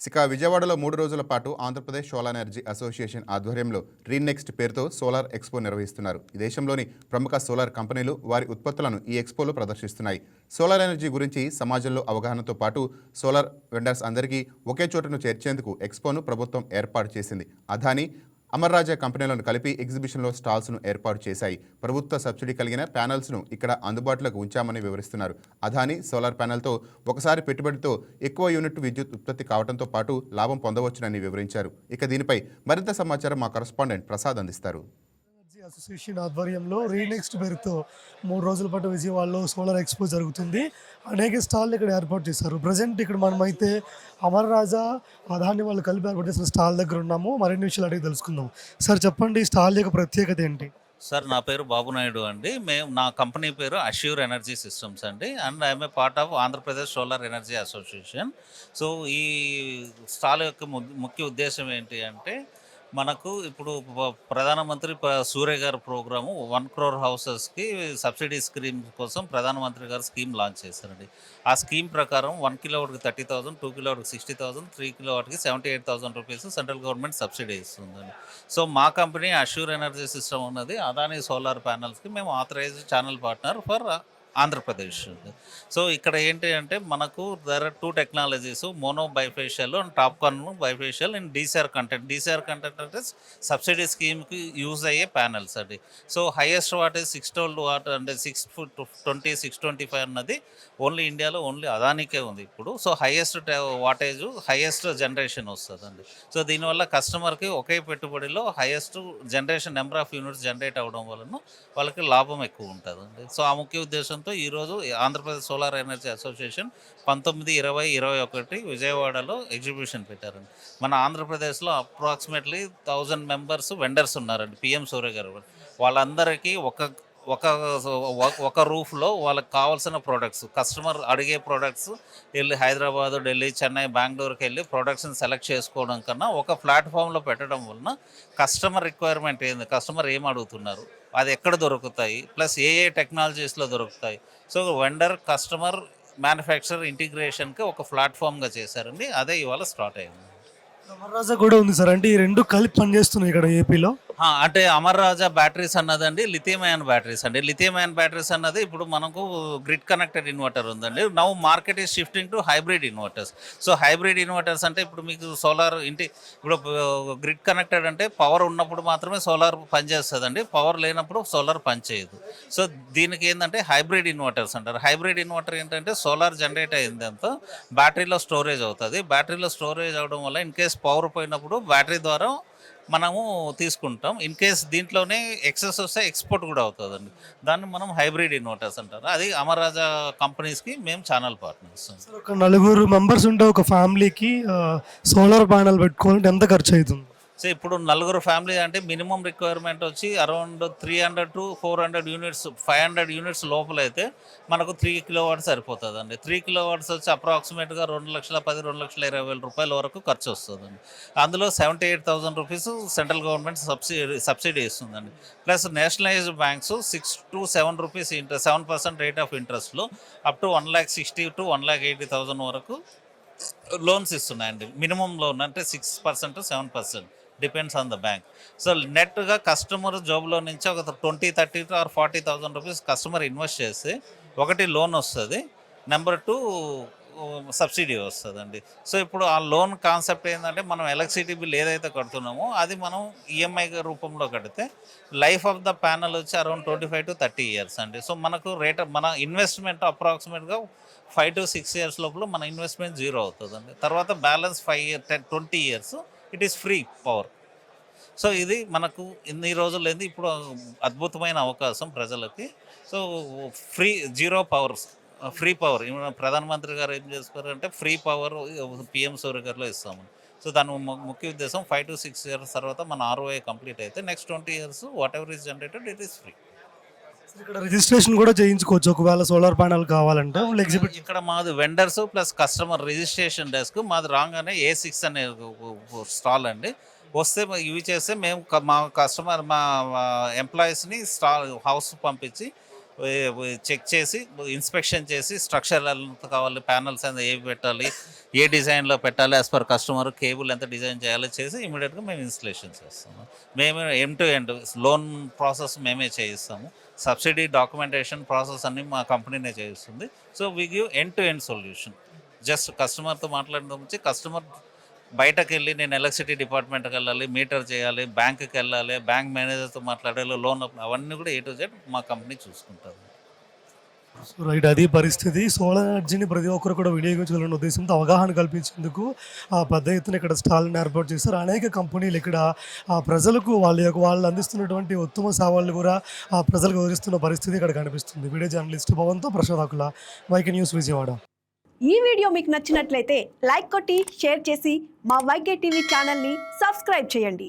ఇక విజయవాడలో 3 రోజుల పాటు ఆంధ్రప్రదేశ్ సోలార్ ఎనర్జీ అసోసియేషన్ ఆధ్వర్యంలో రీనెక్స్ట్ పేరుతో సోలార్ ఎక్స్పో నిర్వహిస్తున్నారు. ఈ దేశంలోని ప్రముఖ సోలార్ కంపెనీలు వారి ఉత్పత్తులను ఈ ఎక్స్పోలో ప్రదర్శిస్తున్నాయి. సోలార్ ఎనర్జీ గురించి సమాజంలో అవగాహనతో పాటు సోలార్ వెండర్స్ అందరికీ ఒకే చోటును చేర్చేందుకు ఎక్స్పోను ప్రభుత్వం ఏర్పాటు చేసింది. అదానీ, అమర్ రాజా కంపెనీలను కలిపి ఎగ్జిబిషన్లో స్టాల్స్ను ఏర్పాటు చేశాయి. ప్రభుత్వ సబ్సిడీ కలిగిన ప్యానెల్స్ను ఇక్కడ అందుబాటులోకి ఉంచామని వివరిస్తున్నారు. అదానీ సోలార్ ప్యానెల్తో ఒకసారి పెట్టుబడితో ఎక్కువ యూనిట్ విద్యుత్ ఉత్పత్తి కావడంతో పాటు లాభం పొందవచ్చునని వివరించారు. ఇక దీనిపై మరింత సమాచారం మా కరెస్పాండెంట్ ప్రసాద్ అందిస్తారు. ఎనర్జీ అసోసియేషన్ ఆధ్వర్యంలో రీనెక్స్ట్ పేరుతో 3 రోజుల పాటు విజయవాడలో సోలార్ ఎక్స్పో జరుగుతుంది. అనేక స్టాళ్ళు ఇక్కడ ఏర్పాటు చేశారు. ప్రజెంట్ ఇక్కడ మనమైతే అమర్ రాజా, అదాని వాళ్ళు కలిపి ఏర్పాటు చేసిన స్టాల్ దగ్గర ఉన్నాము. మరిన్ని విషయాలు అడిగి తెలుసుకుందాం. సార్ చెప్పండి, ఈ స్టాల్ యొక్క ప్రత్యేకత ఏంటి? సార్ నా పేరు బాబు నాయుడు అండి. నా కంపెనీ పేరు అష్యూర్ ఎనర్జీ సిస్టమ్స్ అండి. And I'm a part of Andhra Pradesh solar energy association. So ఈ స్టాల్ యొక్క ముఖ్య ఉద్దేశం ఏంటి అంటే, మనకు ఇప్పుడు ప్రధానమంత్రి సూర్య గారి ప్రోగ్రాము 1 crore హౌసెస్కి సబ్సిడీ స్కీమ్ కోసం ప్రధానమంత్రి గారు స్కీమ్ లాంచ్ చేశారండి. ఆ స్కీమ్ ప్రకారం 1 kilowattకి 30,000, 2 kilowattకి 60,000, 3 kilowattకి 78,000 రూపీస్ సెంట్రల్ గవర్నమెంట్ సబ్సిడీ ఇస్తుందండి. సో మా కంపెనీ అష్యూర్ ఎనర్జీ సిస్టమ్ ఉన్నది అదానీ సోలార్ ప్యానల్స్కి మేము authorised channel partner for Andhra Pradesh. So ఇక్కడ ఏంటి అంటే, మనకు there are 2 technologies, mono bifacial and TOPCon bifacial and DCR content. DCR content అంటే సబ్సిడీ స్కీమ్కి యూజ్ అయ్యే ప్యానల్స్ అండి. సో హైయెస్ట్ వాటేజ్ 612 వాట్ అంటే 620, 625 అన్నది ఓన్లీ ఇండియాలో ఓన్లీ అదానికే ఉంది ఇప్పుడు. So highest wattage, highest generation వస్తుందండి. సో దీనివల్ల కస్టమర్కి ఒకే పెట్టుబడిలో highest generation number of units generate అవ్వడం వలన వాళ్ళకి లాభం ఎక్కువ ఉంటుందండి. సో ఆ ముఖ్య ఉద్దేశంతో ఈరోజు ఆంధ్రప్రదేశ్ సోలార్ ఎనర్జీ అసోసియేషన్ 19, 20, 21 విజయవాడలో ఎగ్జిబిషన్ పెట్టారండి. మన ఆంధ్రప్రదేశ్లో అప్రాక్సిమేట్లీ 1000 మెంబర్స్ వెండర్స్ ఉన్నారండి. పిఎం సూర్య గారు వాళ్ళందరికీ ఒక రూఫ్లో వాళ్ళకి కావాల్సిన ప్రోడక్ట్స్, కస్టమర్ అడిగే ప్రోడక్ట్స్ వెళ్ళి హైదరాబాదు, ఢిల్లీ, చెన్నై, బెంగళూరుకి వెళ్ళి ప్రోడక్ట్స్ని సెలెక్ట్ చేసుకోవడం కన్నా ఒక ప్లాట్ఫామ్లో పెట్టడం వలన కస్టమర్ రిక్వైర్మెంట్ ఏంది, కస్టమర్ ఏం అడుగుతున్నారు, అది ఎక్కడ దొరుకుతాయి, ప్లస్ ఏ టెక్నాలజీస్లో దొరుకుతాయి. సో వెండర్, కస్టమర్, మ్యానుఫ్యాక్చరర్ ఇంటిగ్రేషన్కి ఒక ప్లాట్ఫామ్గా చేశారండి. అదే ఇవాళ స్టార్ట్ అయింది. అమర్ రాజా కూడా ఉంది సార్, అంటే ఈ రెండు కలిపి పనిచేస్తున్నాయి ఇక్కడ ఏపీలో. అంటే అమర్ రాజా బ్యాటరీస్ అన్నదండి లిథియం అయాన్ బ్యాటరీస్ అండి. లిథియం అయాన్ బ్యాటరీస్ అన్నది ఇప్పుడు మనకు గ్రిడ్ కనెక్టెడ్ ఇన్వర్టర్ ఉందండి. Now market is shifting to hybrid inverters. So hybrid inverters అంటే ఇప్పుడు మీకు సోలార్ ఇప్పుడు గ్రిడ్ కనెక్టెడ్ అంటే పవర్ ఉన్నప్పుడు మాత్రమే సోలార్ పనిచేస్తుందండి, పవర్ లేనప్పుడు సోలార్ పనిచేయదు. సో దీనికి ఏంటంటే హైబ్రిడ్ ఇన్వర్టర్స్ అంటారు. హైబ్రిడ్ ఇన్వర్టర్ ఏంటంటే సోలార్ జనరేట్ అయిందంతా బ్యాటరీలో స్టోరేజ్ అవుతుంది. బ్యాటరీలో స్టోరేజ్ అవడం వల్ల ఇన్ కేస్ పవర్ పోయినప్పుడు బ్యాటరీ ద్వారా మనము తీసుకుంటాం. ఇన్ కేస్ దీంట్లోనే ఎక్సెస్ వస్తే ఎక్స్పోర్ట్ కూడా అవుతుందండి. దాన్ని మనం హైబ్రిడ్ ఇన్వర్టర్స్ అంటారు. అది అమర్ రాజా కంపెనీస్కి మేము ఛానల్ పార్ట్నర్స్. ఒక 4 మెంబర్స్ ఉంటే ఒక ఫ్యామిలీకి సోలార్ ప్యానల్ పెట్టుకోవాలంటే ఎంత ఖర్చు అవుతుంది? సో ఇప్పుడు 4 ఫ్యామిలీ అంటే మినిమం రిక్వైర్మెంట్ వచ్చి అరౌండ్ 300 to 400 యూనిట్స్, 500 యూనిట్స్ లోపల అయితే మనకు 3 kilowatt సరిపోతుందండి. 3 kilowatt వచ్చి అప్రాక్సిమేట్గా 2,10,000, 2,20,000 రూపాయల వరకు ఖర్చు వస్తుందండి. అందులో 78,000 రూపీస్ సెంట్రల్ గవర్నమెంట్ సబ్సిడీ ఇస్తుందండి. Plus nationalised banks 6 to 7 rupees 7% rate of ఇంట్రెస్ట్లో అప్ టు 1,60,000 to 1,80,000 వరకు లోన్స్ ఇస్తున్నాయండి. మినిమం లోన్ అంటే 6% to 7%, depends on the bank. So నెట్గా కస్టమర్ జాబ్లో నుంచి ఒక 20, 30 or 40,000 రూపీస్ కస్టమర్ ఇన్వెస్ట్ చేస్తే ఒకటి లోన్ వస్తుంది, నెంబర్ 2 సబ్సిడీ వస్తుందండి. సో ఇప్పుడు ఆ లోన్ కాన్సెప్ట్ ఏంటంటే, మనం ఎలక్ట్రిసిటీ బిల్ ఏదైతే కడుతున్నామో అది మనం ఈఎంఐ రూపంలో కడితే లైఫ్ ఆఫ్ ద ప్యానల్ వచ్చి అరౌండ్ 25 to 30 ఇయర్స్ అండి. సో మనకు మన ఇన్వెస్ట్మెంట్ అప్రాక్సిమేట్గా 5 to 6 ఇయర్స్ లోపల మన ఇన్వెస్ట్మెంట్ జీరో అవుతుందండి. తర్వాత balance 20 years it is free power. So ఇది మనకు ఇన్ని రోజులు ఏంది, ఇప్పుడు అద్భుతమైన అవకాశం ప్రజలకి. So free zero powers, free power ప్రధానమంత్రి గారు ఏం చేస్తారంటే ఫ్రీ పవర్ పిఎం సూర్య గారిలో ఇస్తాము. సో దాని ముఖ్య ఉద్దేశం 5 to 6 ఇయర్స్ తర్వాత మన ROI కంప్లీట్ అయితే next 20 years what ever is generated it is free. ఇక్కడ రిజిస్ట్రేషన్ కూడా చేయించుకోవచ్చు ఒకవేళ సోలార్ ప్యానల్ కావాలంటే. ఇక్కడ మాది vendors plus customer registration desk మాది రాగానే A6 అనే స్టాల్ అండి. వస్తే ఇవి చేస్తే మేము మా కస్టమర్, మా ఎంప్లాయీస్ని హౌస్ పంపించి చెక్ చేసి, ఇన్స్పెక్షన్ చేసి, స్ట్రక్చర్ ఎంత కావాలి, ప్యానల్స్ ఏవి పెట్టాలి, ఏ డిజైన్లో పెట్టాలి యాజ్ పర్ కస్టమర్, కేబుల్ ఎంత డిజైన్ చేయాలో చేసి ఇమీడియట్గా మేము ఇన్స్టలేషన్ చేస్తాము. మేము end to end loan process మేమే చేయిస్తాము. సబ్సిడీ డాక్యుమెంటేషన్ ప్రాసెస్ అన్ని మా కంపెనీనే చేయిస్తుంది. So we give end to end solution. Just కస్టమర్తో మాట్లాడడం వచ్చి కస్టమర్ బయటకు వెళ్ళి నేను ఎలక్ట్రిసిటీ డిపార్ట్మెంట్కి వెళ్ళాలి, మీటర్ చేయాలి, బ్యాంకుకి వెళ్ళాలి, బ్యాంక్ మేనేజర్తో మాట్లాడాలి, లోన్ అవన్నీ కూడా A to Z మా కంపెనీ చూసుకుంటుంది. సో రైట్, అది పరిస్థితి. సోలార్ ఎనర్జీని ప్రతి ఒక్కరు కూడా వినియోగించాలన్న ఉద్దేశంతో అవగాహన కల్పించేందుకు పెద్ద ఎత్తున ఇక్కడ స్టాల్ని ఏర్పాటు చేశారు. అనేక కంపెనీలు ఇక్కడ ప్రజలకు వాళ్ళు అందిస్తున్నటువంటి ఉత్తమ సేవలను కూడా ప్రజలకు వివరిస్తున్న పరిస్థితి ఇక్కడ కనిపిస్తుంది. వీడియో జర్నలిస్ట్ పవన్తో ప్రసాద్ ఆకుల, వైకే న్యూస్, విజయవాడ. ఈ వీడియో మీకు నచ్చినట్లయితే లైక్ కొట్టి షేర్ చేసి మా వైకే టీవీ ఛానల్ని సబ్స్క్రైబ్ చేయండి.